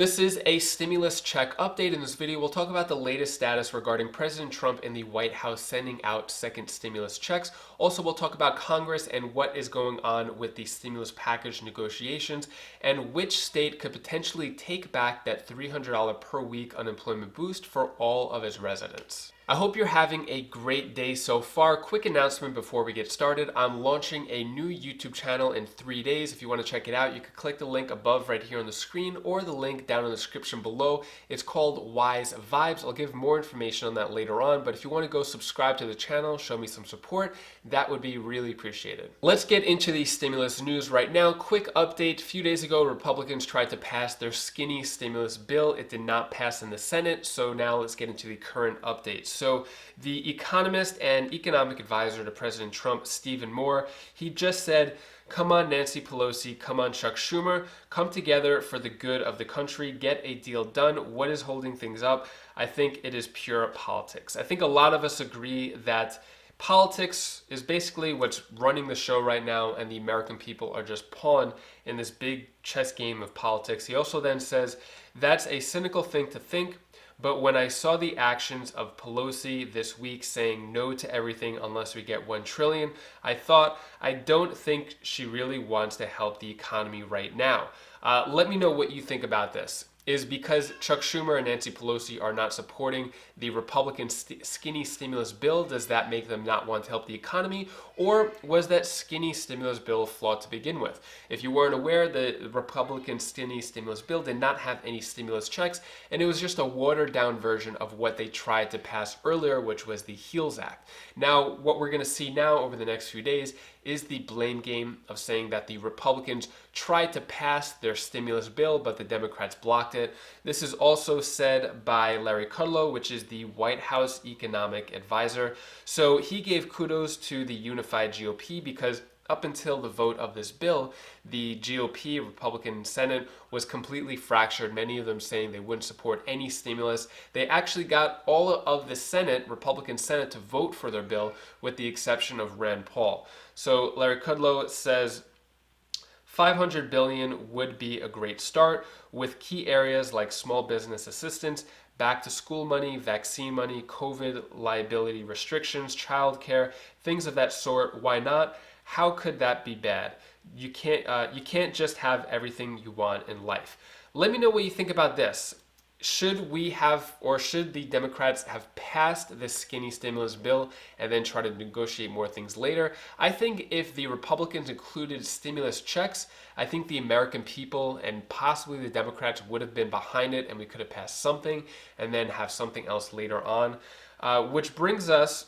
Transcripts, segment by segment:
This is a stimulus check update. In this video, we'll talk about the latest status regarding President Trump and the White House sending out second stimulus checks. Also, we'll talk about Congress and what is going on with the stimulus package negotiations and which state could potentially take back that $300 per week unemployment boost for all of its residents. I hope you're having a great day so far. Quick announcement before we get started. I'm launching a new YouTube channel in 3 days. If you want to check it out, you can click the link above right here on the screen or the link down in the description below. It's called Wise Vibes. I'll give more information on that later on, but if you want to go subscribe to the channel, show me some support, that would be really appreciated. Let's get into the stimulus news right now. Quick update. A few days ago, Republicans tried to pass their skinny stimulus bill. It did not pass in the Senate, so now let's get into the current updates. So the economist and economic advisor to President Trump, Stephen Moore, he just said, "Come on, Nancy Pelosi, come on, Chuck Schumer, come together for the good of the country, get a deal done. What is holding things up? I think it is pure politics." I think a lot of us agree that politics is basically what's running the show right now, and the American people are just pawn in this big chess game of politics. He also then says, "That's a cynical thing to think. But when I saw the actions of Pelosi this week saying no to everything unless we get $1 trillion, I thought, I don't think she really wants to help the economy right now." Let me know what you think about this. Is because Chuck Schumer and Nancy Pelosi are not supporting the Republican skinny stimulus bill, does that make them not want to help the economy? Or was that skinny stimulus bill flawed to begin with? If you weren't aware, the Republican skinny stimulus bill did not have any stimulus checks, and it was just a watered down version of what they tried to pass earlier, which was the HEALS Act. Now, what we're going to see now over the next few days is the blame game of saying that the Republicans tried to pass their stimulus bill, but the Democrats blocked it. This is also said by Larry Kudlow, which is the White House economic advisor. So he gave kudos to the unified GOP because up until the vote of this bill, the GOP, Republican Senate, was completely fractured, many of them saying they wouldn't support any stimulus. They actually got all of the Senate, Republican Senate, to vote for their bill, with the exception of Rand Paul. So Larry Kudlow says, $500 billion would be a great start, with key areas like small business assistance, back to school money, vaccine money, COVID liability restrictions, childcare, things of that sort. Why not? How could that be bad? You can't just have everything you want in life. Let me know what you think about this. Should we have, or should the Democrats have passed this skinny stimulus bill and then try to negotiate more things later? I think if the Republicans included stimulus checks, I think the American people and possibly the Democrats would have been behind it, and we could have passed something and then have something else later on. Which brings us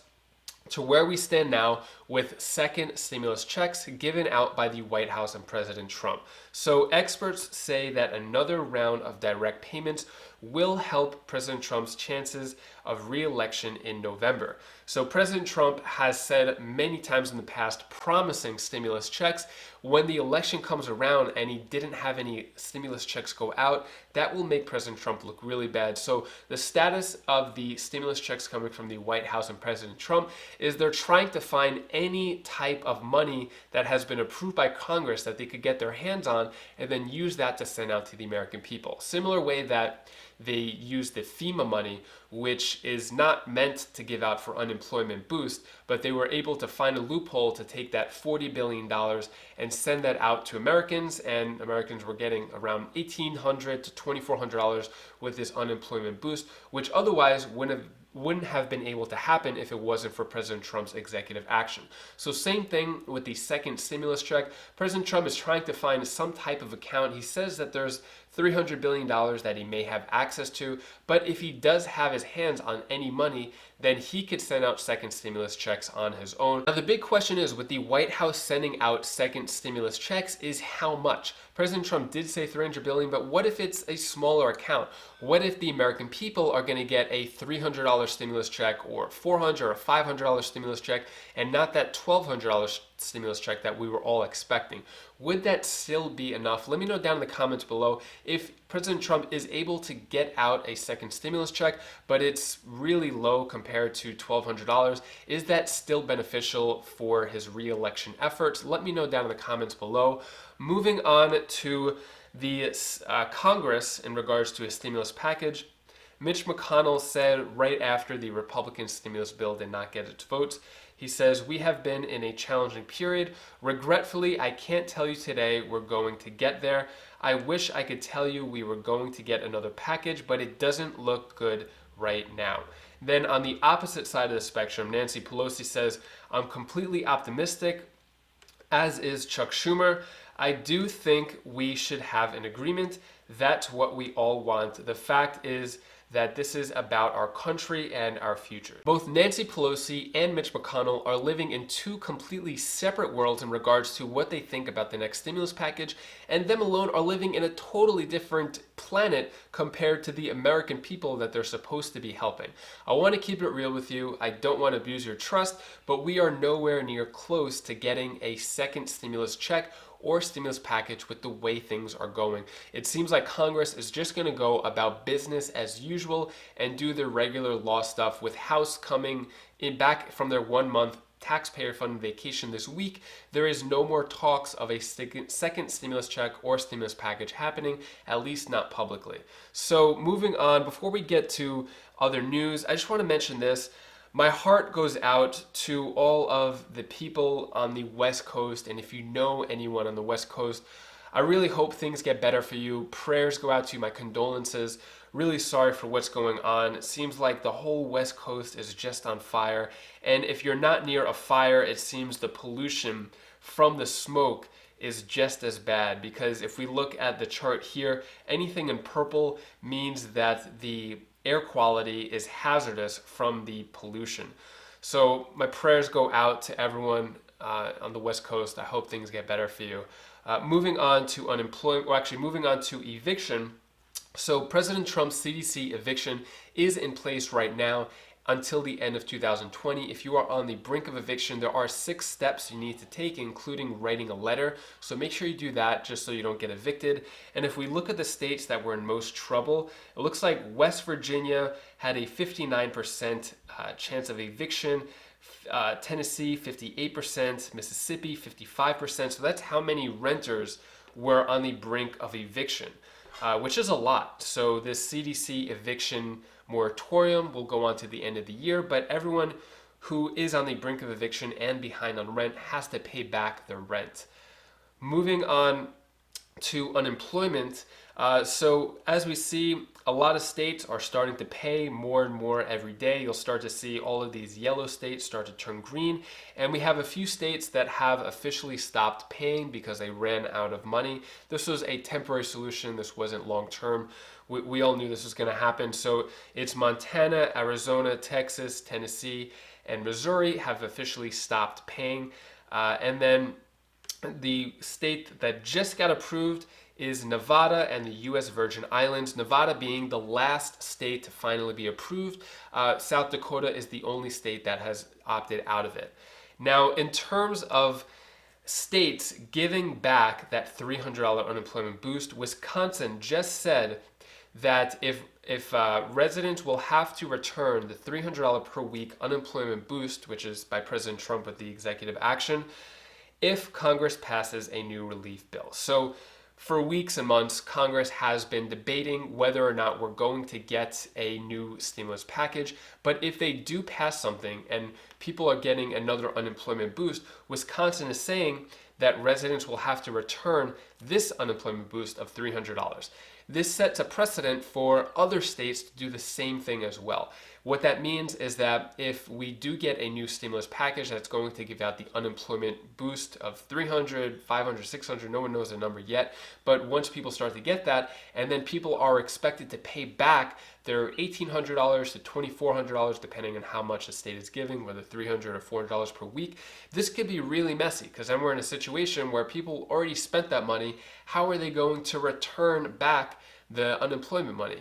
to where we stand now with second stimulus checks given out by the White House and President Trump. So experts say that another round of direct payments will help President Trump's chances of re-election in November. So President Trump has said many times in the past promising stimulus checks. When the election comes around and he didn't have any stimulus checks go out, that will make President Trump look really bad. So the status of the stimulus checks coming from the White House and President Trump is they're trying to find any type of money that has been approved by Congress that they could get their hands on and then use that to send out to the American people. Similar way that they use the FEMA money, which is not meant to give out for unemployment boost, but they were able to find a loophole to take that $40 billion and send that out to Americans, and Americans were getting around $1,800 to $2,400 with this unemployment boost, which otherwise wouldn't have been able to happen if it wasn't for President Trump's executive action. So same thing with the second stimulus check. President Trump is trying to find some type of account. He says that there's $300 billion that he may have access to, but if he does have his hands on any money, then he could send out second stimulus checks on his own. Now the big question is, with the White House sending out second stimulus checks, is how much? President Trump did say $300 billion, but what if it's a smaller account? What if the American people are going to get a $300 stimulus check or $400 or $500 stimulus check and not that $1,200 stimulus check that we were all expecting? Would that still be enough? Let me know down in the comments below if President Trump is able to get out a second stimulus check, but it's really low compared to $1,200. Is that still beneficial for his re-election efforts? Let me know down in the comments below. Moving on to The Congress, in regards to a stimulus package, Mitch McConnell said right after the Republican stimulus bill did not get its votes, he says, "We have been in a challenging period. Regretfully, I can't tell you today we're going to get there. I wish I could tell you we were going to get another package, but it doesn't look good right now." Then on the opposite side of the spectrum, Nancy Pelosi says, "I'm completely optimistic, as is Chuck Schumer. I do think we should have an agreement. That's what we all want. The fact is that this is about our country and our future." Both Nancy Pelosi and Mitch McConnell are living in two completely separate worlds in regards to what they think about the next stimulus package, and them alone are living in a totally different planet compared to the American people that they're supposed to be helping. I want to keep it real with you. I don't want to abuse your trust, but we are nowhere near close to getting a second stimulus check or stimulus package with the way things are going. It seems like Congress is just going to go about business as usual and do their regular law stuff, with House coming in back from their 1 month taxpayer funded vacation this week. There is no more talks of a second stimulus check or stimulus package happening, at least not publicly. So moving on, before we get to other news, I just want to mention this. My heart goes out to all of the people on the West Coast, and if you know anyone on the West Coast, I really hope things get better for you. Prayers go out to you, my condolences. Really sorry for what's going on. It seems like the whole West Coast is just on fire, and if you're not near a fire, it seems the pollution from the smoke is just as bad, because if we look at the chart here, anything in purple means that the air quality is hazardous from the pollution. So my prayers go out to everyone on the West Coast. I hope things get better for you. Moving on to unemployment, or actually moving on to eviction. So President Trump's CDC eviction is in place right now until the end of 2020. If you are on the brink of eviction, there are 6 steps you need to take, including writing a letter. So make sure you do that just so you don't get evicted. And if we look at the states that were in most trouble, it looks like West Virginia had a 59% chance of eviction, Tennessee 58%, Mississippi 55%. So that's how many renters were on the brink of eviction, which is a lot. So this CDC eviction moratorium will go on to the end of the year, but everyone who is on the brink of eviction and behind on rent has to pay back their rent. Moving on to unemployment. So as we see, a lot of states are starting to pay more and more every day. You'll start to see all of these yellow states start to turn green. And we have a few states that have officially stopped paying because they ran out of money. This was a temporary solution. This wasn't long term. We all knew this was going to happen. So it's Montana, Arizona, Texas, Tennessee, and Missouri have officially stopped paying. And then the state that just got approved is Nevada and the U.S. Virgin Islands. Nevada being the last state to finally be approved. South Dakota is the only state that has opted out of it. Now, in terms of states giving back that $300 unemployment boost, Wisconsin just said that if residents will have to return the $300 per week unemployment boost, which is by President Trump with the executive action, if Congress passes a new relief bill. So for weeks and months, Congress has been debating whether or not we're going to get a new stimulus package. But if they do pass something and people are getting another unemployment boost, Wisconsin is saying that residents will have to return this unemployment boost of $300. This sets a precedent for other states to do the same thing as well. What that means is that if we do get a new stimulus package that's going to give out the unemployment boost of 300, 500, 600, no one knows the number yet, but once people start to get that, and then people are expected to pay back their $1,800 to $2,400, depending on how much the state is giving, whether $300 or $400 per week, this could be really messy, because then we're in a situation where people already spent that money. How are they going to return back the unemployment money?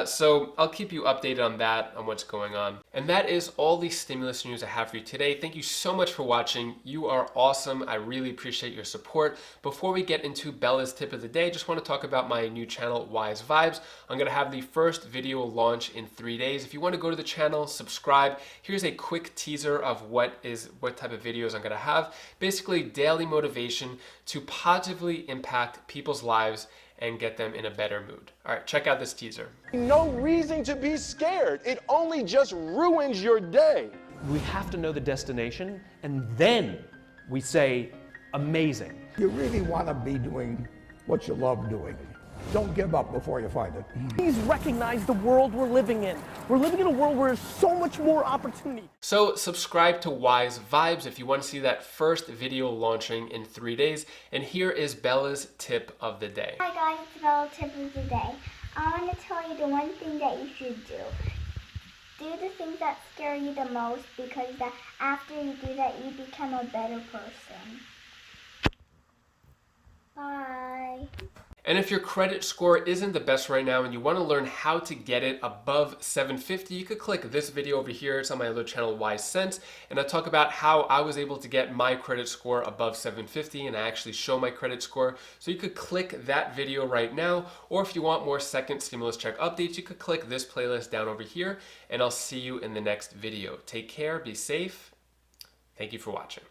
So I'll keep you updated on that, on what's going on. And that is all the stimulus news I have for you today. Thank you so much for watching. You are awesome. I really appreciate your support. Before we get into Bella's tip of the day, I just want to talk about my new channel, Wise Vibes. I'm going to have the first video launch in 3 days. If you want to go to the channel, subscribe. Here's a quick teaser of what type of videos I'm going to have. Basically, daily motivation to positively impact people's lives and get them in a better mood. All right, check out this teaser. No reason to be scared. It only just ruins your day. We have to know the destination, and then we say, amazing. You really want to be doing what you love doing. Don't give up before you find it. Please recognize the world we're living in. We're living in a world where there's so much more opportunity. So subscribe to Wise Vibes if you want to see that first video launching in 3 days. And here is Bella's tip of the day. Hi guys, it's Bella tip of the day. I want to tell you the one thing that you should do. Do the things that scare you the most, because after you do that, you become a better person. Bye. And if your credit score isn't the best right now and you want to learn how to get it above 750, you could click this video over here. It's on my other channel, Wise Sense, and I talk about how I was able to get my credit score above 750, and I actually show my credit score. So you could click that video right now, or if you want more second stimulus check updates, you could click this playlist down over here, and I'll see you in the next video. Take care, be safe. Thank you for watching.